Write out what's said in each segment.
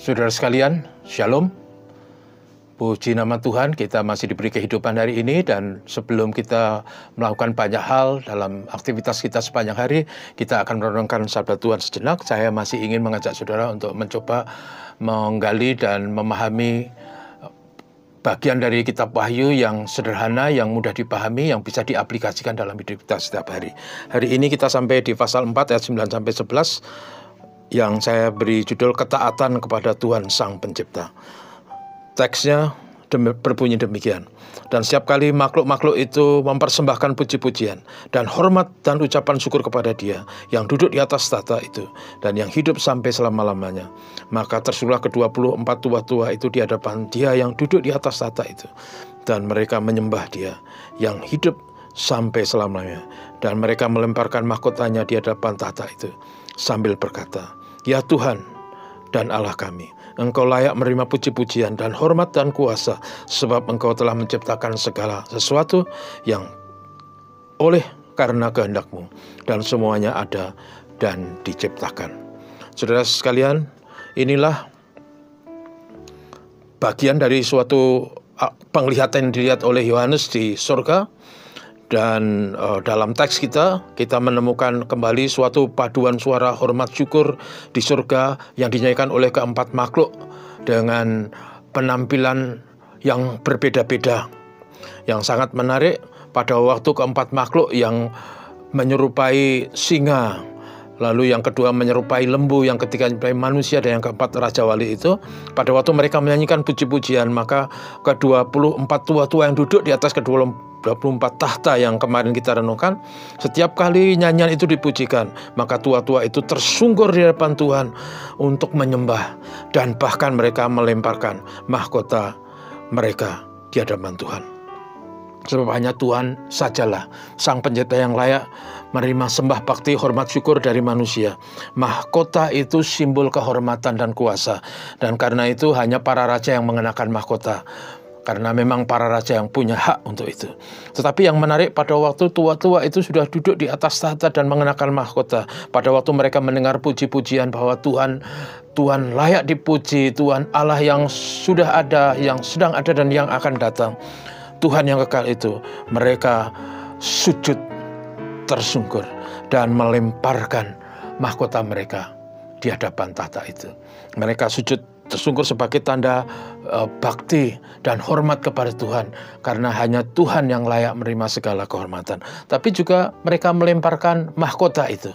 Saudara sekalian, Shalom. Puji nama Tuhan, kita masih diberi kehidupan hari ini, dan sebelum kita melakukan banyak hal dalam aktivitas kita sepanjang hari, kita akan merenungkan sabda Tuhan sejenak. Saya masih ingin mengajak saudara untuk mencoba menggali dan memahami bagian dari kitab Wahyu yang sederhana, yang mudah dipahami, yang bisa diaplikasikan dalam hidup kita setiap hari. Hari ini kita sampai di pasal 4 ayat 9-11 yang saya beri judul Ketaatan kepada Tuhan Sang Pencipta. Teksnya berbunyi demikian. Dan setiap kali makhluk-makhluk itu mempersembahkan puji-pujian dan hormat dan ucapan syukur kepada Dia yang duduk di atas tahta itu dan yang hidup sampai selama-lamanya, maka tersuruhlah ke-24 tua-tua itu di hadapan Dia yang duduk di atas tahta itu, dan mereka menyembah Dia yang hidup sampai selamanya, dan mereka melemparkan mahkotanya di hadapan tahta itu sambil berkata, "Ya Tuhan dan Allah kami, Engkau layak menerima puji-pujian dan hormat dan kuasa, sebab Engkau telah menciptakan segala sesuatu yang oleh karena kehendak-Mu, dan semuanya ada dan diciptakan." Saudara sekalian, inilah bagian dari suatu penglihatan yang dilihat oleh Yohanes di surga. Dan dalam teks kita menemukan kembali suatu paduan suara hormat syukur di surga yang dinyanyikan oleh keempat makhluk dengan penampilan yang berbeda-beda. Yang sangat menarik, pada waktu keempat makhluk yang menyerupai singa, lalu yang kedua menyerupai lembu, yang ketiga menyerupai manusia, dan yang keempat Raja Wali itu, pada waktu mereka menyanyikan puji-pujian, maka ke-24 tua-tua yang duduk di atas ke-24 tahta yang kemarin kita renungkan, setiap kali nyanyian itu dipujikan, maka tua-tua itu tersungkur di hadapan Tuhan untuk menyembah, dan bahkan mereka melemparkan mahkota mereka di hadapan Tuhan. Sebab hanya Tuhan sajalah Sang Pencipta yang layak menerima sembah bakti, hormat syukur dari manusia. Mahkota itu simbol kehormatan dan kuasa, dan karena itu hanya para raja yang mengenakan mahkota, karena memang para raja yang punya hak untuk itu. Tetapi yang menarik, pada waktu tua-tua itu sudah duduk di atas tahta dan mengenakan mahkota, pada waktu mereka mendengar puji-pujian bahwa Tuhan layak dipuji, Tuhan Allah yang sudah ada, yang sedang ada, dan yang akan datang, Tuhan yang kekal itu, mereka sujud tersungkur dan melemparkan mahkota mereka di hadapan tahta itu. Mereka sujud tersungkur sebagai tanda bakti dan hormat kepada Tuhan, karena hanya Tuhan yang layak menerima segala kehormatan. Tapi juga mereka melemparkan mahkota itu.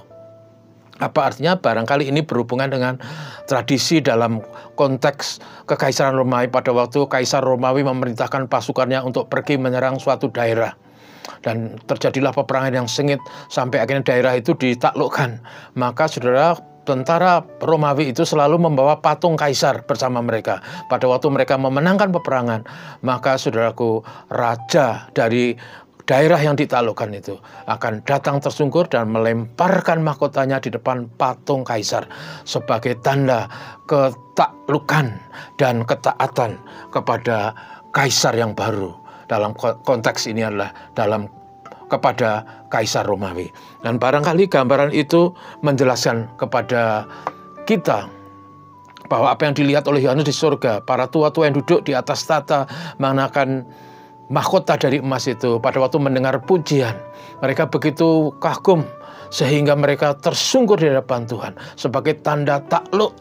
Apa artinya? Barangkali ini berhubungan dengan tradisi dalam konteks Kekaisaran Romawi. Pada waktu Kaisar Romawi memerintahkan pasukannya untuk pergi menyerang suatu daerah, dan terjadilah peperangan yang sengit sampai akhirnya daerah itu ditaklukkan. Maka saudara, tentara Romawi itu selalu membawa patung kaisar bersama mereka. Pada waktu mereka memenangkan peperangan, maka saudaraku, raja dari daerah yang ditaklukkan itu akan datang tersungkur dan melemparkan mahkotanya di depan patung kaisar sebagai tanda ketaklukan dan ketaatan kepada kaisar yang baru. Dalam konteks ini adalah kepada Kaisar Romawi. Dan barangkali gambaran itu menjelaskan kepada kita bahwa apa yang dilihat oleh Yohanes di surga, para tua-tua yang duduk di atas tahta mengenakan mahkota dari emas itu, pada waktu mendengar pujian, mereka begitu kagum sehingga mereka tersungkur di hadapan Tuhan sebagai tanda takluk,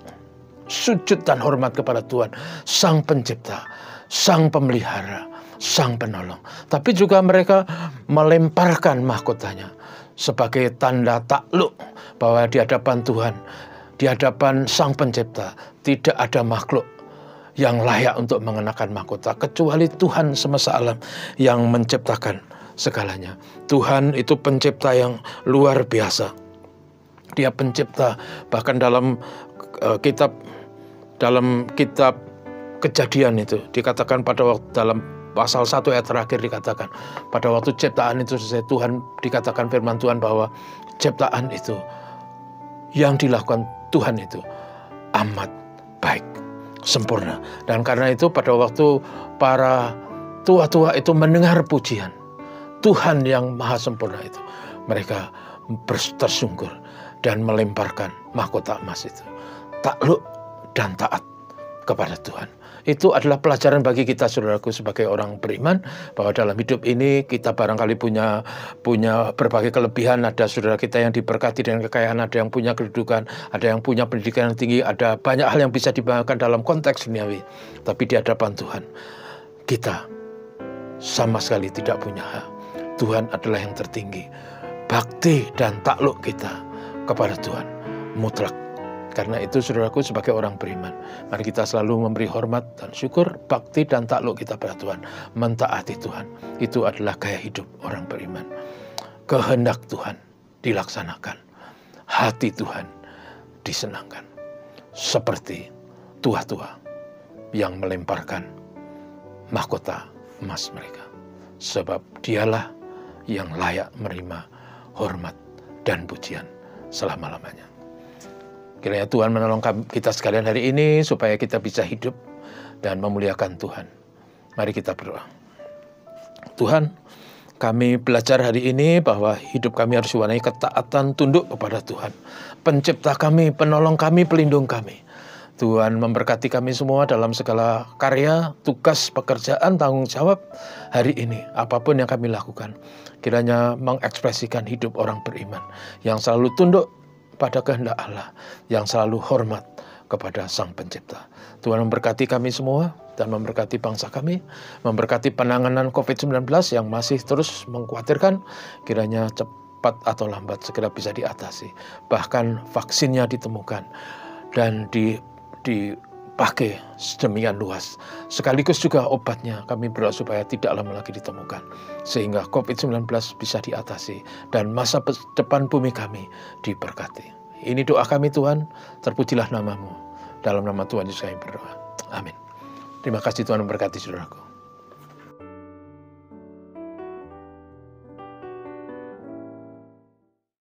sujud dan hormat kepada Tuhan, Sang Pencipta, Sang Pemelihara, Sang Penolong. Tapi juga mereka melemparkan mahkotanya sebagai tanda takluk bahwa di hadapan Tuhan, di hadapan Sang Pencipta, tidak ada makhluk yang layak untuk mengenakan mahkota kecuali Tuhan semesta alam yang menciptakan segalanya. Tuhan itu pencipta yang luar biasa. Dia pencipta, bahkan dalam kitab Kejadian itu dikatakan pada waktu dalam pasal 1 ayat terakhir dikatakan, pada waktu ciptaan itu selesai, Tuhan dikatakan firman Tuhan bahwa ciptaan itu yang dilakukan Tuhan itu amat baik, sempurna. Dan karena itu pada waktu para tua-tua itu mendengar pujian Tuhan yang maha sempurna itu, mereka tersungkur dan melemparkan mahkota emas itu, takluk dan taat kepada Tuhan. Itu adalah pelajaran bagi kita, saudaraku, sebagai orang beriman, bahwa dalam hidup ini kita barangkali punya berbagai kelebihan. Ada saudara kita yang diberkati dengan kekayaan, ada yang punya kedudukan, ada yang punya pendidikan yang tinggi, ada banyak hal yang bisa dibanggakan dalam konteks duniawi. Tapi di hadapan Tuhan, kita sama sekali tidak punya hak. Tuhan adalah yang tertinggi. Bakti dan takluk kita kepada Tuhan mutlak. Karena itu, saudaraku, sebagai orang beriman, mari kita selalu memberi hormat dan syukur, bakti dan takluk kita pada Tuhan, mentaati Tuhan. Itu adalah gaya hidup orang beriman. Kehendak Tuhan dilaksanakan, hati Tuhan disenangkan. Seperti tua-tua yang melemparkan mahkota emas mereka. Sebab dialah yang layak menerima hormat dan pujian selama-lamanya. Kiranya Tuhan menolong kita sekalian hari ini supaya kita bisa hidup dan memuliakan Tuhan. Mari kita berdoa. Tuhan, kami belajar hari ini bahwa hidup kami harus diwarnai ketaatan tunduk kepada Tuhan. Pencipta kami, penolong kami, pelindung kami. Tuhan memberkati kami semua dalam segala karya, tugas, pekerjaan, tanggung jawab hari ini. Apapun yang kami lakukan, kiranya mengekspresikan hidup orang beriman yang selalu tunduk pada kehendak Allah, yang selalu hormat kepada Sang Pencipta. Tuhan memberkati kami semua dan memberkati bangsa kami, memberkati penanganan COVID-19 yang masih terus mengkhawatirkan, kiranya cepat atau lambat segera bisa diatasi. Bahkan vaksinnya ditemukan dan dipakai sedemikian luas. Sekaligus juga obatnya, kami berdoa supaya tidak lama lagi ditemukan, sehingga COVID-19 bisa diatasi dan masa depan bumi kami diberkati. Ini doa kami, Tuhan, terpujilah namamu. Dalam nama Tuhan Yesus kami berdoa. Amin. Terima kasih, Tuhan memberkati saudaraku.